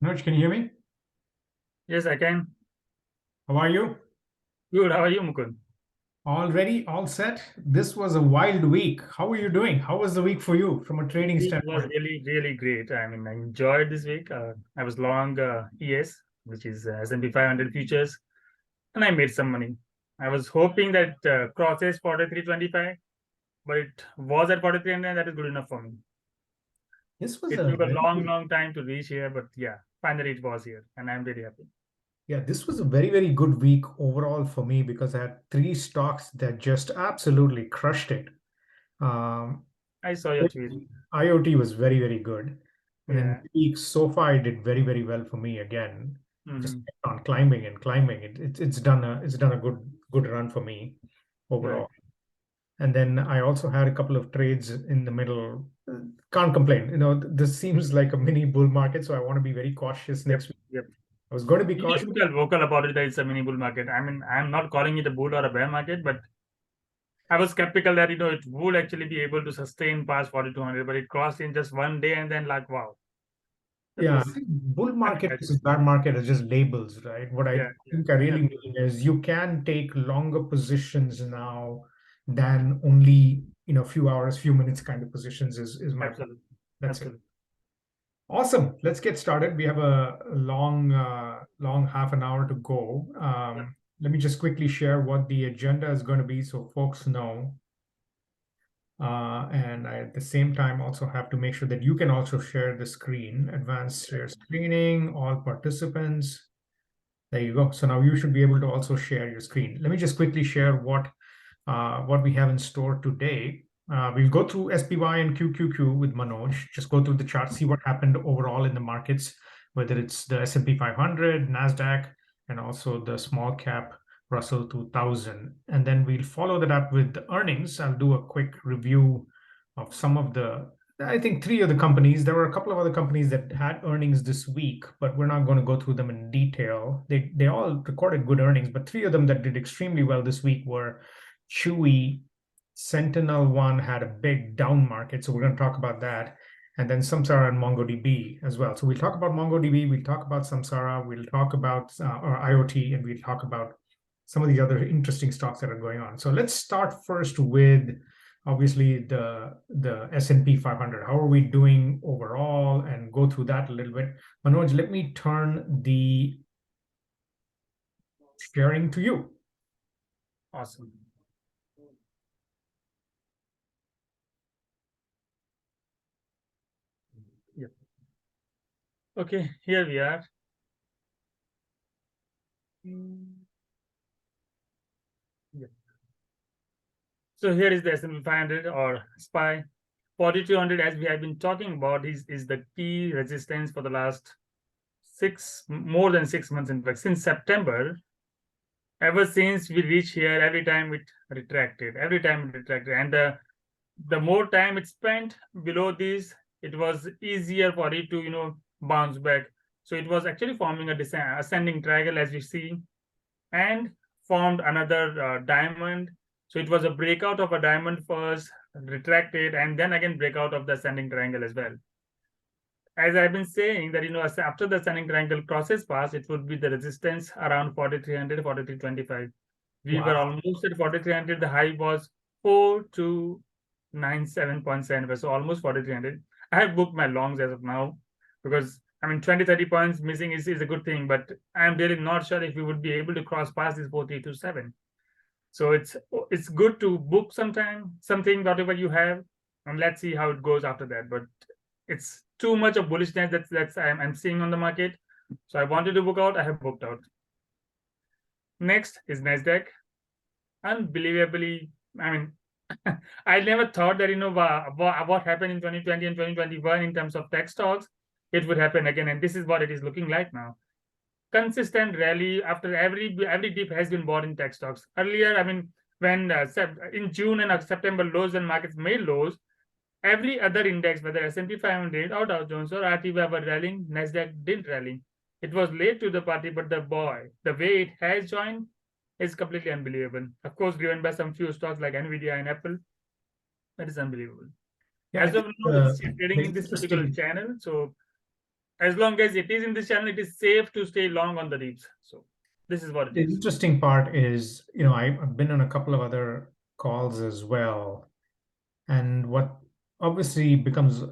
Manoj, can you hear me? Yes, I can. How are you? Good. How are you, Mukund? All ready? All set? This was a wild week. How are you doing? How was the week for you from a trading Week was standpoint? really, really great. I mean, I enjoyed this week. I was long ES, which is S&P 500 futures, and I made some money. I was hoping that crosses 43.25, but it was at 43, and that is good enough for me. This was It a took a very long, long time to reach here, but yeah, finally it was here, and I'm really happy. this was a very good week overall for me because I had three stocks that just absolutely crushed it. Um, I saw your tweet. IoT was very good, and then Yeah. peak so far it did very well for me again. Just Mm-hmm. kept on climbing and climbing. It's done a good run for me Right. overall. And then I also had a couple of trades in the middle. Can't complain. This seems like a mini bull market, so I want to be very cautious Yep. next week. Yep. I was going to be You cautious. should be vocal about it that it's a mini bull market. I mean, I'm not calling it a bull or a bear market, but I was skeptical that it would actually be able to sustain past 4200, but it crossed in just one day, and then like wow. But Yeah, I yes, think bull I mean market that's versus bear market are just labels, right? What I yeah, yeah, think I yeah, really mean is you can take longer positions now than only, few hours, few minutes kind of positions is my point. absolutely, That's it. absolutely. Awesome. Let's get started. We have a long half an hour to go. Yeah, Let me just quickly share what the agenda is going to be so folks know. And I, at the same time, also have to make sure that you can also share the screen, advanced share screening, all participants. There you go. So now you should be able to also share your screen. Let me just quickly share what we have in store today. We'll go through SPY and QQQ with Manoj. Just go through the chart, see what happened overall in the markets, whether it's the S&P 500, NASDAQ, and also the small cap Russell 2000. And then we'll follow that up with the earnings. I'll do a quick review of I think three of the companies. There were a couple of other companies that had earnings this week, but we're not going to go through them in detail. They all recorded good earnings, but three of them that did extremely well this week were Chewy. Sentinel One had a big down market, so we're going to talk about that. And then Samsara and MongoDB as well. So we'll talk about MongoDB, we'll talk about Samsara, we'll talk about our IoT, and we'll talk about some of the other interesting stocks that are going on. So let's start first with obviously the S&P 500. How are we doing overall? And go through that a little bit. Manoj, let me turn the sharing to you. awesome. Yep. Okay, here we are. Yep. So here is the S&P 500 or SPY. 4200, as we have been talking about, is the key resistance for the last more than 6 months. In fact, since September, ever since we reached here, every time it retracted, and the more time it spent below this, it was easier for it to bounce back. So it was actually forming a ascending triangle, as we see, and formed another diamond. So it was a breakout of a diamond first, retracted, and then again breakout of the ascending triangle as well. As I've been saying that after the ascending triangle crosses past, it would be the resistance around 4300, 4325. We were Wow. almost at 4300. The high was 4297.7, so almost 4300. I have booked my longs as of now because I mean 20-30 points missing is a good thing, but I'm really not sure if we would be able to cross past this 4327. So it's good to book something whatever you have, and let's see how it goes after that. But it's too much of bullishness that's I'm seeing on the market. So I wanted to book out. I have booked out. Next is Nasdaq. Unbelievably, I mean, I never thought that what happened in 2020 and 2021 in terms of tech stocks, it would happen again, and this is what it is looking like now. Consistent rally after every dip has been bought in tech stocks. Earlier, I mean, when in June and September lows and markets made lows, every other index, whether S&P 500 or Dow Jones or RTY were rallying, Nasdaq didn't rally. It was late to the party, but the way it has joined is completely unbelievable. Of course, driven by some few stocks like Nvidia and Apple. That is unbelievable. Yeah, I As of think now, it's trading the in this particular interesting channel. So as long as it is in this channel, it is safe to stay long on the dips. So this is what it The is. interesting part is, I've been on a couple of other calls as well. And what obviously becomes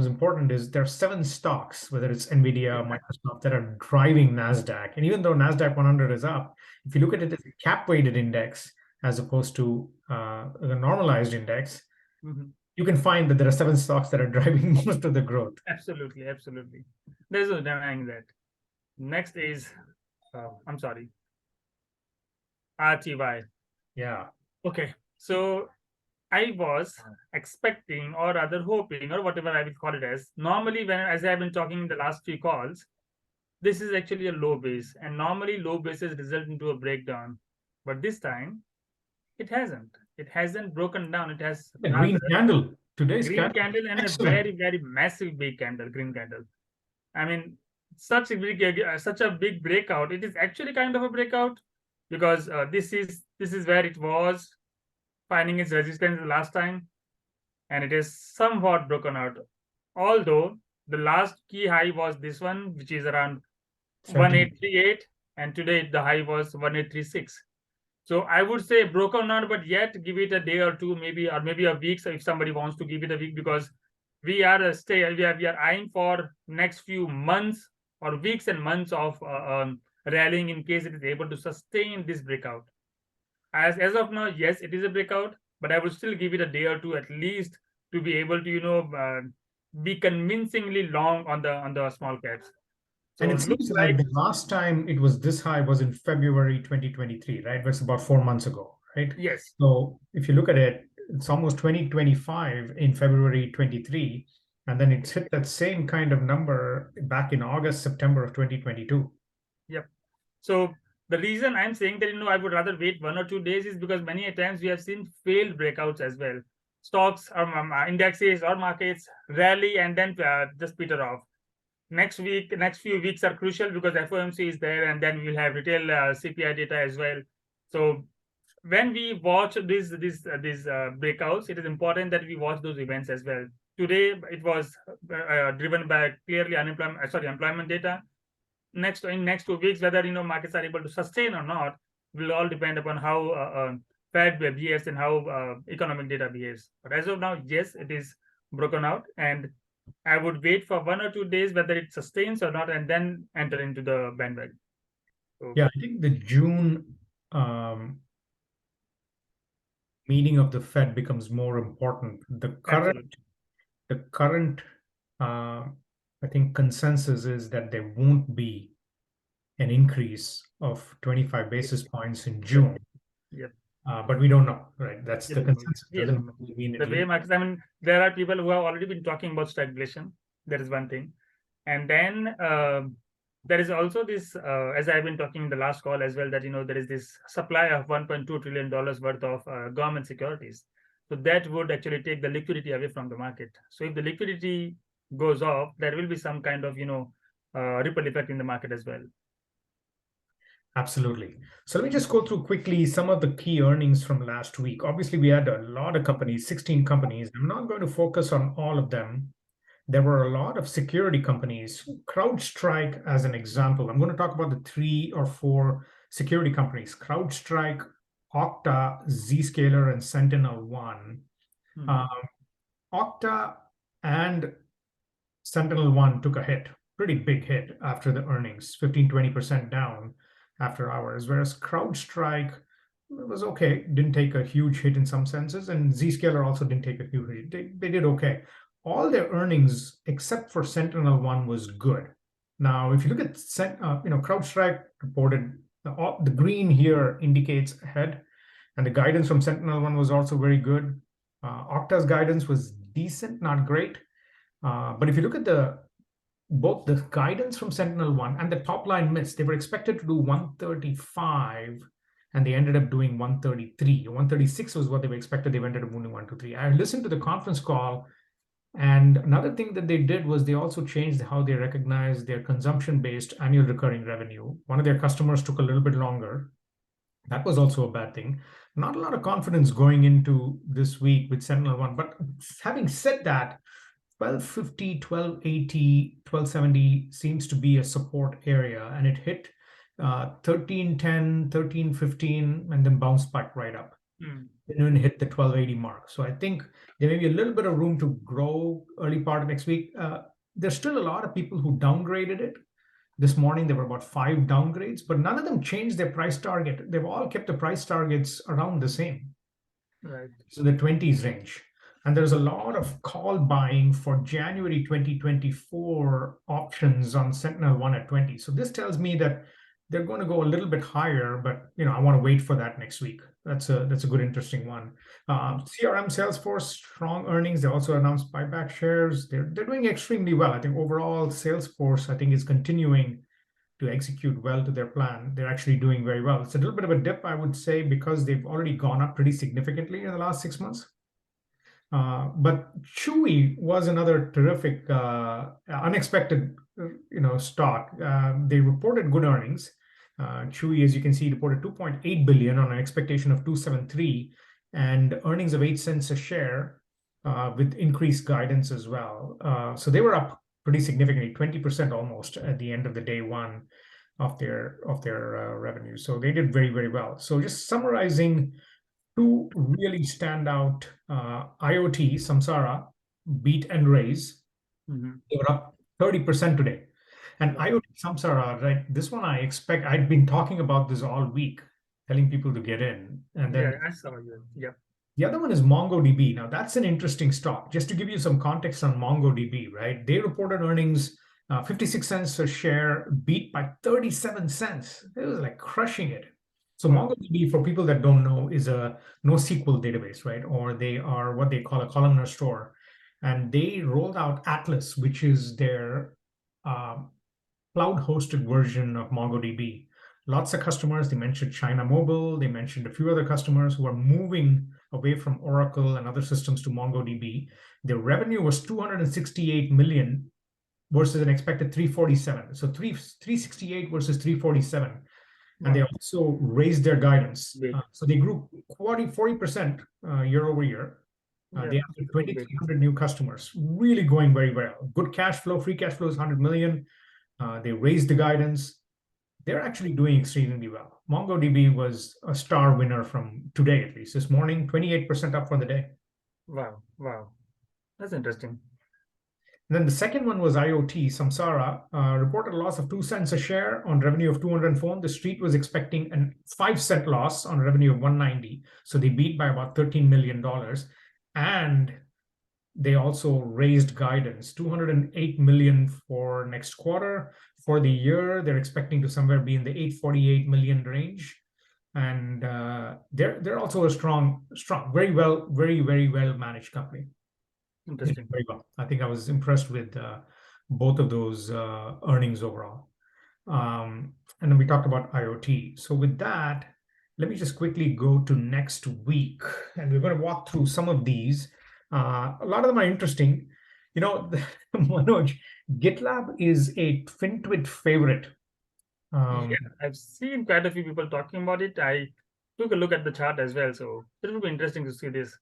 important is there are 7 stocks, whether it's Nvidia, Microsoft, that are driving NASDAQ. And even though NASDAQ 100 is up, if you look at it as a cap-weighted index as opposed to a normalized index, you can find that there are 7 stocks that are driving most of the growth. Absolutely, absolutely. There's no denying that. Next is, I'm sorry, RTY. Yeah. Okay, so I was expecting or rather hoping or whatever I will call it as. Normally, as I have been talking in the last few calls, this is actually a low base, and normally low bases result into a breakdown. But this time, it hasn't. It hasn't broken down. It has A green candle. Today's green candle and excellent. a very, very massive big candle, green candle. I mean, such a big breakout. It is actually kind of a breakout because this is where it was finding its resistance the last time, and it is somewhat broken out. Although the last key high was this one, which is around 1838, and today the high was 1836. So I would say broken out, but yet give it a day or two, maybe a week. So if somebody wants to give it a week, because we are eyeing for next few months or weeks and months of rallying in case it is able to sustain this breakout. As of now, yes, it is a breakout, but I would still give it a day or two at least to be able to be convincingly long on the small caps. So And it it looks seems like like the last time it was this high was in February 2023, right? That's about 4 months ago, right? yes. So if you look at it, it's almost 2025 in February 23, and then it's hit that same kind of number back in August, September of 2022. Yep. So the reason I'm saying that I would rather wait 1 or 2 days is because many a times we have seen failed breakouts as well. Stocks or indexes or markets rally and then just peter off. Next few weeks are crucial because FOMC is there, and then we'll have retail CPI data as well. So when we watch these breakouts, it is important that we watch those events as well. Today it was driven by clearly employment data. In next 2 weeks, whether markets are able to sustain or not will all depend upon how Fed behaves and how economic data behaves. But as of now, yes, it is broken out, and I would wait for 1 or 2 days whether it sustains or not, and then enter into the bandwagon. So, yeah, I think the June meeting of the Fed becomes more important. The current I think consensus is that there won't be an increase of 25 basis points in June. Yep. But we don't know, right? That's the consensus. The way markets, I mean, there are people who have already been talking about stagflation. That is one thing. And then there is also this, as I've been talking in the last call as well, that, there is this supply of $1.2 trillion worth of government securities. So that would actually take the liquidity away from the market. So if the liquidity goes off, there will be some kind of, ripple effect in the market as well. Absolutely. So let me just go through quickly some of the key earnings from last week. Obviously, we had a lot of companies, 16 companies. I'm not going to focus on all of them. There were a lot of security companies. CrowdStrike, as an example. I'm going to talk about the 3 or 4 security companies: CrowdStrike, Okta, Zscaler, and SentinelOne. Okta and SentinelOne took a hit, pretty big hit after the earnings, 15-20% down after hours, whereas CrowdStrike was okay, didn't take a huge hit in some senses, and Zscaler also didn't take a huge hit. They did okay. All their earnings, except for SentinelOne, was good. Now, if you look at CrowdStrike reported, the green here indicates ahead, and the guidance from SentinelOne was also very good. Okta's guidance was decent, not great. But if you look at both the guidance from SentinelOne and the top line miss, they were expected to do 135, and they ended up doing 133. 136 was what they were expected. They ended up moving 123. I listened to the conference call, and another thing that they did was they also changed how they recognize their consumption-based annual recurring revenue. One of their customers took a little bit longer. That was also a bad thing. Not a lot of confidence going into this week with SentinelOne. But having said that, 1250, 1280, 1270 seems to be a support area, and it hit 1310, 1315, and then bounced back right up. Mm. And then hit the 1280 mark. So I think there may be a little bit of room to grow early part of next week. There's still a lot of people who downgraded it. This morning, there were about 5 downgrades, but none of them changed their price target. They've all kept the price targets around the same. Right. So the 20s range. And there's a lot of call buying for January 2024 options on Sentinel-1 at 20. So this tells me that they're going to go a little bit higher, but I want to wait for that next week. That's a good, interesting one. CRM Salesforce, strong earnings. They also announced buyback shares. They're doing extremely well. I think overall Salesforce, I think, is continuing to execute well to their plan. They're actually doing very well. It's a little bit of a dip, I would say, because they've already gone up pretty significantly in the last 6 months. But Chewy was another terrific, unexpected, stock. They reported good earnings. Chewy, as you can see, reported 2.8 billion on an expectation of 273, and earnings of 8 cents a share, with increased guidance as well. So they were up pretty significantly, 20% almost at the end of the day one of their revenue. So they did very, very well. So just summarizing, 2 really stand out. IoT, Samsara, beat and raise. Mm-hmm. They were up 30% today. And IoT, Samsara, right? This one I expect, I'd been talking about this all week, telling people to get in. And then I saw you. Yeah. the other one is MongoDB. Now, that's an interesting stock. Just to give you some context on MongoDB, right? They reported earnings 56 cents a share, beat by 37 cents. It was like crushing it. So Wow. MongoDB, for people that don't know, is a NoSQL database, right? Or they are what they call a columnar store. And they rolled out Atlas, which is their cloud-hosted version of MongoDB. Lots of customers. They mentioned China Mobile. They mentioned a few other customers who are moving away from Oracle and other systems to MongoDB. Their revenue was 268 million versus an expected 347. So 368 versus 347. And they also raised their guidance. So they grew 40% year over year. They have 2,300 new customers, really going very well. Good cash flow, free cash flow is 100 million. They raised the guidance. They're actually doing extremely well. MongoDB was a star winner from today, at least this morning, 28% up for the day. Wow. That's interesting. And then the second one was IoT. Samsara reported a loss of 2 cents a share on revenue of 204. The street was expecting a 5-cent loss on revenue of 190. So they beat by about $13 million. And they also raised guidance, 208 million for next quarter. For the year, they're expecting to somewhere be in the 848 million range. And they're also a strong, very well managed company. Interesting. Very well. I think I was impressed with both of those earnings overall. And then we talked about IoT. So with that, let me just quickly go to next week, and we're going to walk through some of these. A lot of them are interesting. Manoj, GitLab is a FinTwit favorite. I've seen quite a few people talking about it. I took a look at the chart as well, so it will be interesting to see this.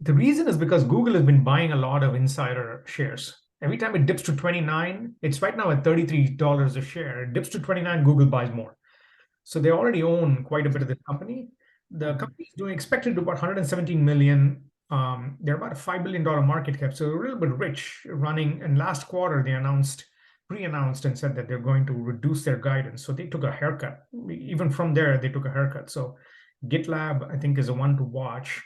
The reason is because Google has been buying a lot of insider shares. Every time it dips to 29, it's right now at $33 a share. It dips to 29, Google buys more. So they already own quite a bit of the company. The company is expected to do about 117 million. They're about a $5 billion market cap, so a little bit rich running. And last quarter, they pre-announced and said that they're going to reduce their guidance. So they took a haircut. Even from there, they took a haircut. So GitLab, I think, is a one to watch.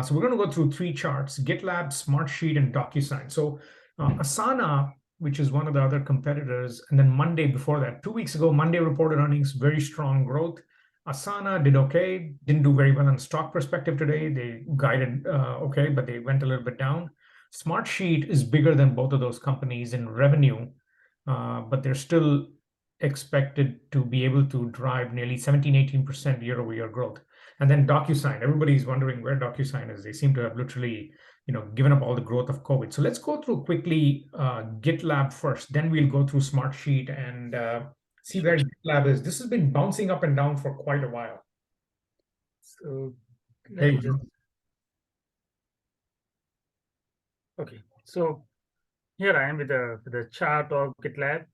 So we're going to go through 3 charts: GitLab, SmartSheet, and Docusign. So Asana, which is one of the other competitors, and then Monday before that, 2 weeks ago, Monday reported earnings, very strong growth. Asana did okay, didn't do very well on stock perspective today. They guided okay, but they went a little bit down. SmartSheet is bigger than both of those companies in revenue, but they're still expected to be able to drive nearly 17-18% year-over-year growth. And then Docusign, everybody's wondering where Docusign is. They seem to have literally, given up all the growth of COVID. So let's go through quickly GitLab first. Then we'll go through SmartSheet and see where GitLab is. This has been bouncing up and down for quite a while. So Hey, okay. So here I am with the chart of GitLab.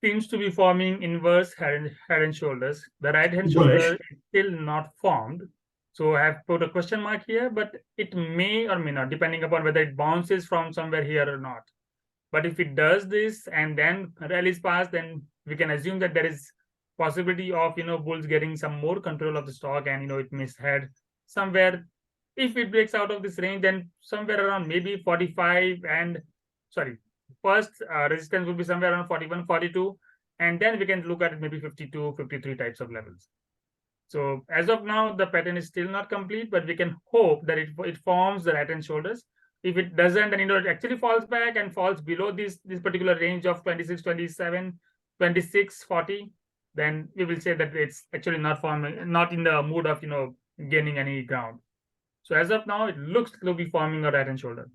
Seems to be forming inverse head and shoulders. The right hand Bullish. shoulder is still not formed. So I have put a question mark here, but it may or may not, depending upon whether it bounces from somewhere here or not. But if it does this and then rallies past, then we can assume that there is possibility of bulls getting some more control of the stock, and it may head somewhere. If it breaks out of this range, then somewhere around maybe 45 and sorry, first resistance will be somewhere around 41, 42, and then we can look at maybe 52, 53 types of levels. So as of now, the pattern is still not complete, but we can hope that it forms the right hand shoulders. If it doesn't, then it actually falls back and falls below this particular range of 26, 27, 26, 40, then we will say that it's actually not forming, not in the mood of gaining any ground. So as of now, it looks to be forming a right hand shoulder.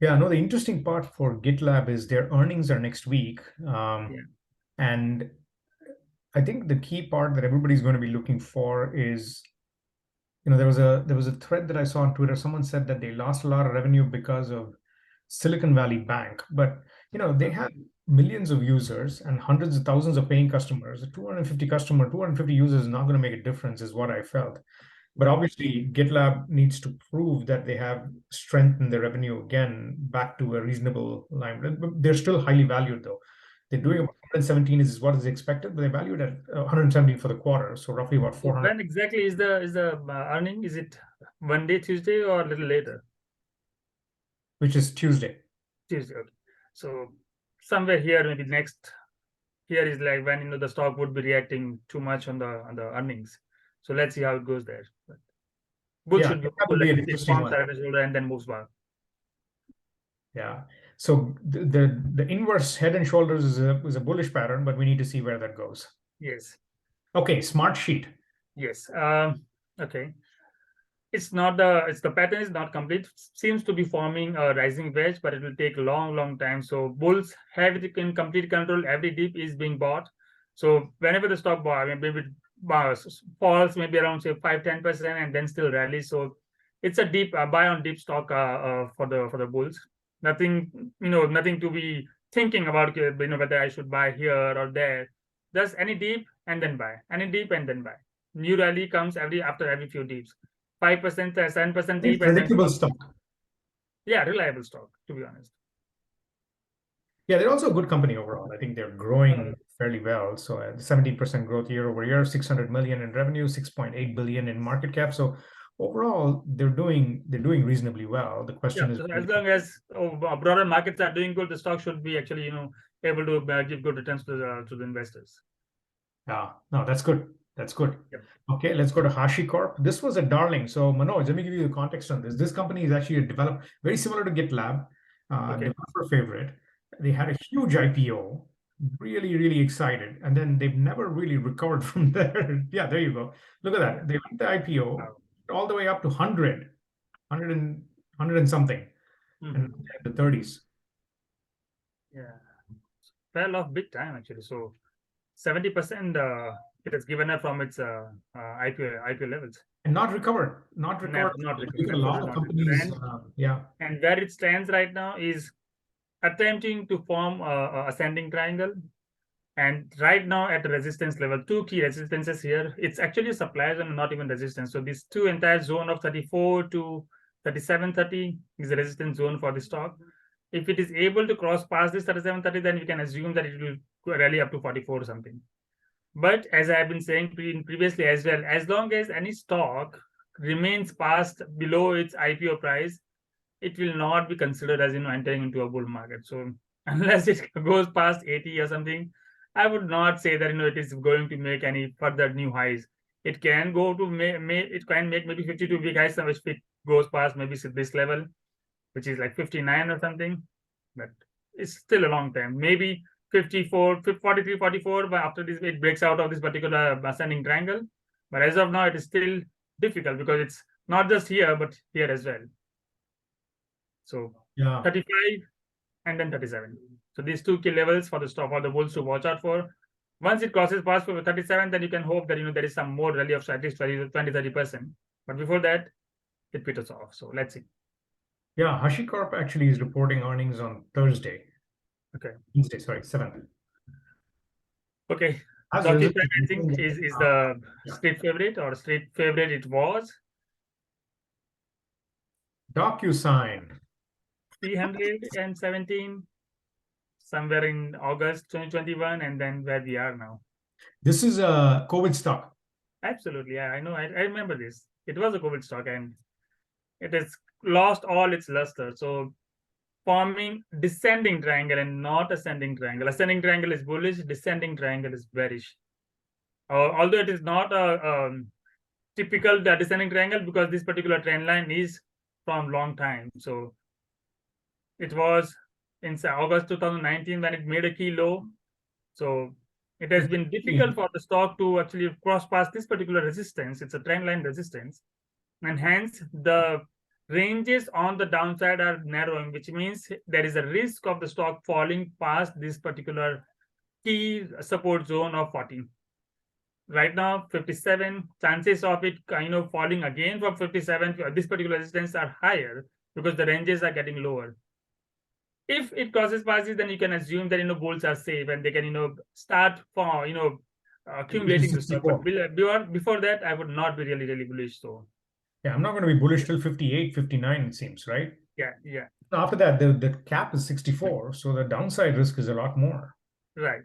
Yeah, no, the interesting part for GitLab is their earnings are next week. And I think the key part that everybody's going to be looking for is, there was a thread that I saw on Twitter. Someone said that they lost a lot of revenue because of Silicon Valley Bank, but they have millions of users and hundreds of thousands of paying customers. 250 users is not going to make a difference, is what I felt. But obviously, GitLab needs to prove that they have strengthened their revenue again back to a reasonable line. They're still highly valued, though. They're doing about 117 is what is expected, but they're valued at 117 for the quarter, so roughly about 400. When exactly is the earning? Is it Monday, Tuesday, or a little later? Which is Tuesday. Tuesday. Okay. So somewhere here, maybe next here is like when the stock would be reacting too much on the earnings. So let's see how it goes there. Bull should be an interesting one. And then moves back. Yeah. So the inverse head and shoulders is a bullish pattern, but we need to see where that goes. Yes. Okay, SmartSheet. Yes. Okay. It's the pattern is not complete. Seems to be forming a rising wedge, but it will take a long time. So bulls have it in complete control. Every dip is being bought. So whenever the stock falls maybe around say 5-10% and then still rallies. So it's a deep buy on deep stock for the bulls. Nothing to be thinking about whether I should buy here or there. Just any deep and then buy, any deep and then buy. New rally comes after every few deeps. 5%, 7% deep. Predictable stock. Yeah, reliable stock, to be honest. Yeah, they're also a good company overall. I think they're growing fairly well. So 17% growth year over year, 600 million in revenue, 6.8 billion in market cap. So overall, they're doing reasonably well. The question is, as long as broader markets are doing good, the stock should be actually able to give good returns to the investors. Yeah, no, that's good. That's good. Yep. Okay, let's go to Hashim Corp. This was a darling. So Manoj, let me give you the context on this. This company is actually developed very similar to GitLab, developer favorite. They had a huge IPO, really excited, and then they've never really recovered from there. Yeah, there you go. Look at that. They went the IPO all the way up to 100 and something, and the 30s. Yeah, fell off big time actually. So 70% it has given up from its IPO levels. And not recovered. Not recovered. A lot of companies, yeah. And where it stands right now is attempting to form a ascending triangle. And right now at the resistance level, two key resistances here. It's actually suppliers and not even resistance. So this entire zone of 34 to 37.30 is the resistance zone for the stock. If it is able to cross past this 37.30, then we can assume that it will rally up to 44 or something. But as I have been saying previously as well, as long as any stock remains past below its IPO price, it will not be considered as entering into a bull market. So unless it goes past 80 or something, I would not say that it is going to make any further new highs. It can go to it can make maybe 52 big highs, which it goes past maybe this level, which is like 59 or something. But it's still a long time. Maybe 54, 43, 44, but after this, it breaks out of this particular ascending triangle. But as of now, it is still difficult because it's not just here, but here as well. So 35 and then 37. So these two key levels for the stock for the bulls to watch out for. Once it crosses past 37, then you can hope that there is some more rally of at least 20-30%. But before that, it peters off. So let's see. Yeah, Hashim Corp actually is reporting earnings on Thursday. Okay. Wednesday, sorry, 7th. Okay. As Docusign, resulted I think, is the yeah. street favorite or street favorite it was. Docusign. 317 somewhere in August 2021, and then where we are now. This is a COVID stock. Absolutely. Yeah, I know. I remember this. It was a COVID stock and it has lost all its luster. So forming descending triangle and not ascending triangle. Ascending triangle is bullish, descending triangle is bearish. Although it is not a typical descending triangle because this particular trend line is from long time. So it was in August 2019 when it made a key low. So it has been difficult for the stock to actually cross past this particular resistance. It's a trend line resistance. And hence the ranges on the downside are narrowing, which means there is a risk of the stock falling past this particular key support zone of 40. Right now, 57, chances of it kind of falling again from 57, this particular resistance are higher because the ranges are getting lower. If it crosses passes, then you can assume that bulls are safe and they can start for accumulating the stock. But before that, I would not be really bullish. So yeah, I'm not going to be bullish till 58, 59, it seems, right? yeah. After that, the cap is 64, so the downside risk is a lot more. Right.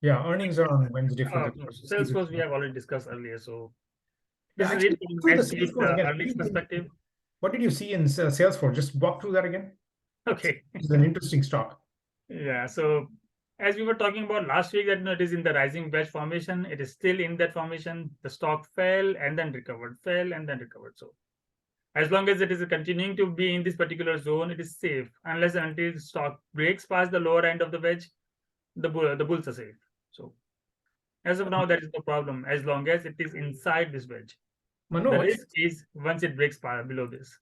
Yeah, earnings are on Wednesday for the Salesforce we have already discussed earlier. So this Yeah, is it actually, from the NetSuite Salesforce again. earnings perspective. What did you see in Salesforce? Just walk through that again. Okay. It's an interesting stock. Yeah. So as we were talking about last week, that it is in the rising wedge formation. It is still in that formation. The stock fell and then recovered, fell and then recovered. So as long as it is continuing to be in this particular zone, it is safe. Unless and until the stock breaks past the lower end of the wedge, the bulls are safe. So as of now, there is no problem as long as it is inside this wedge. The risk is once it breaks below this.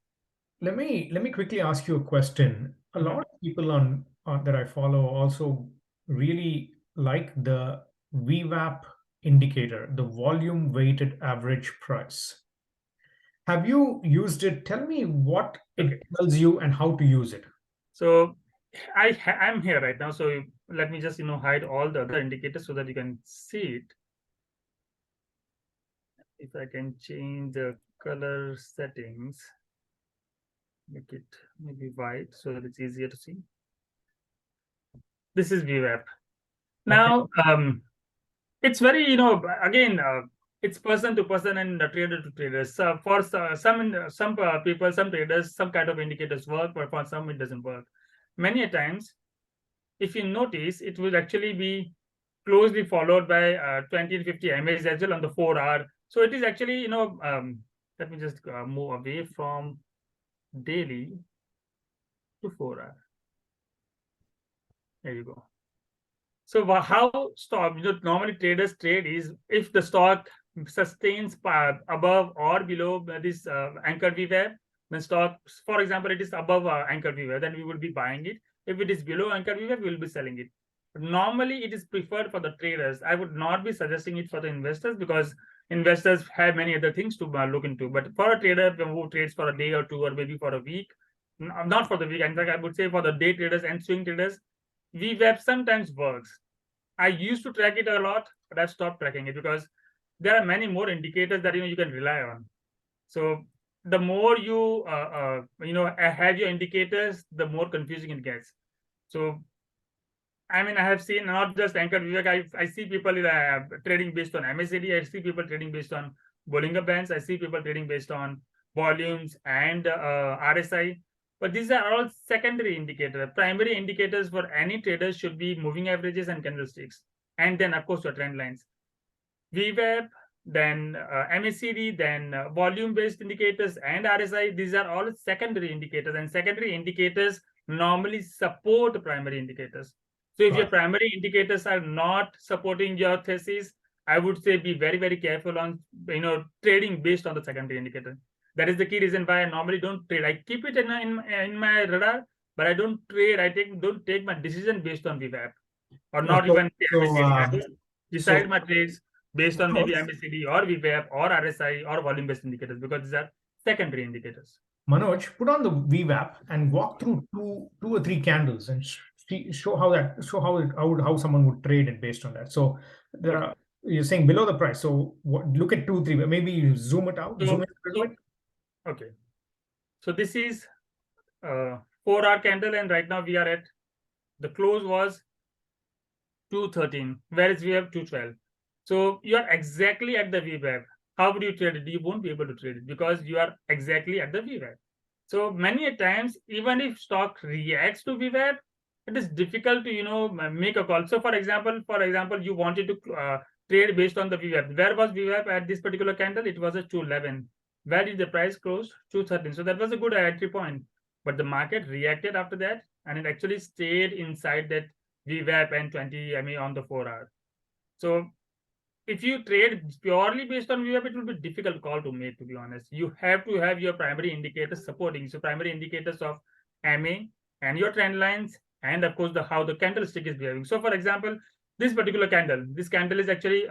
Let me quickly ask you a question. A lot of people on that I follow also really like the VWAP indicator, the volume weighted average price. Have you used it? Tell me what it tells you and how to use it. So I'm here right now. So let me just hide all the other indicators so that you can see it. If I can change the color settings, make it maybe white so that it's easier to see. This is VWAP. Now, it's very, again, it's person to person and trader to traders. For some people, some traders, some kind of indicators work, but for some it doesn't work. Many a times, if you notice, it will actually be closely followed by 20 and 50 MAs as well on the 4-hour. So it is actually, let me just move away from daily to 4-hour. There you go. So how stock, normally traders trade is if the stock sustains above or below this anchored VWAP, then stock, for example, it is above anchored VWAP, then we will be buying it. If it is below anchored VWAP, we will be selling it. But normally, it is preferred for the traders. I would not be suggesting it for the investors because investors have many other things to look into. But for a trader who trades for a day or two or maybe for a week, not for the week, in fact, I would say for the day traders and swing traders, VWAP sometimes works. I used to track it a lot, but I've stopped tracking it because there are many more indicators that you can rely on. So the more you have your indicators, the more confusing it gets. So I mean, I have seen not just anchored VWAP. I see people trading based on MACD. I see people trading based on Bollinger Bands. I see people trading based on volumes and RSI. But these are all secondary indicators. Primary indicators for any traders should be moving averages and candlesticks. And then, of course, your trend lines. VWAP, then MACD, then volume-based indicators and RSI. These are all secondary indicators. And secondary indicators normally support primary indicators. So if your primary indicators are not supporting your thesis, I would say be very, very careful on trading based on the secondary indicator. That is the key reason why I normally don't trade. I keep it in my radar, but I don't trade. Don't take my decision based on VWAP or not even MACD. I decide my trades based on maybe MACD or VWAP or RSI or volume-based indicators because these are secondary indicators. Manoj, put on the VWAP and walk through two or three candles and show how someone would trade it based on that. So there are, you're saying below the price. So look at 2, 3. Maybe you zoom it out. Zoom it a little bit. Okay. So this is 4-hour candle, and right now we are at the close was 213, whereas we have 212. So you are exactly at the VWAP. How would you trade it? You won't be able to trade it because you are exactly at the VWAP. So many a times, even if stock reacts to VWAP, it is difficult to make a call. So for example, you wanted to trade based on the VWAP. Where was VWAP at this particular candle? It was at 211. Where did the price close? 213. So that was a good entry point. But the market reacted after that, and it actually stayed inside that VWAP and 20 MA on the 4-hour. So if you trade purely based on VWAP, it will be a difficult call to make, to be honest. You have to have your primary indicators supporting. So primary indicators of MA and your trend lines, and of course how the candlestick is behaving. So for example, this particular candle, this candle is actually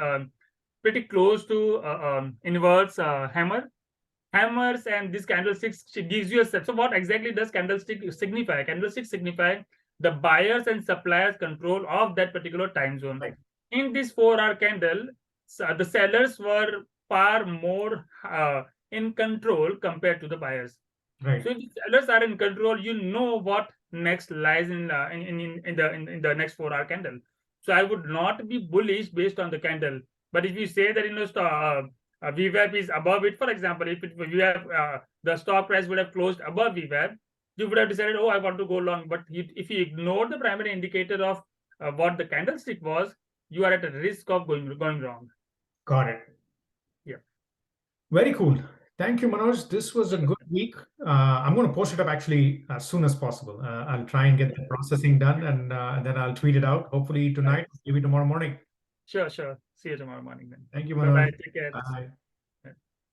pretty close to inverse hammer. Hammers and this candlestick gives you a set. So what exactly does candlestick signify? Candlestick signify the buyers and suppliers control of that particular time zone. Right. In this 4-hour candle, the sellers were far more in control compared to the buyers. Right. So if the sellers are in control, you know what next lies in the next 4-hour candle. So I would not be bullish based on the candle. But if you say that VWAP is above it, for example, if the stock price would have closed above VWAP, you would have decided, oh, I want to go long. But if you ignore the primary indicator of what the candlestick was, you are at a risk of going wrong. Got it. Yeah. Very cool. Thank you, Manoj. This was a good week. I'm going to post it up actually as soon as possible. I'll try and get the processing done, and then I'll tweet it out. Hopefully tonight, maybe tomorrow morning. Sure. See you tomorrow morning then. Thank you, Manoj. Bye-bye. Take care. Bye.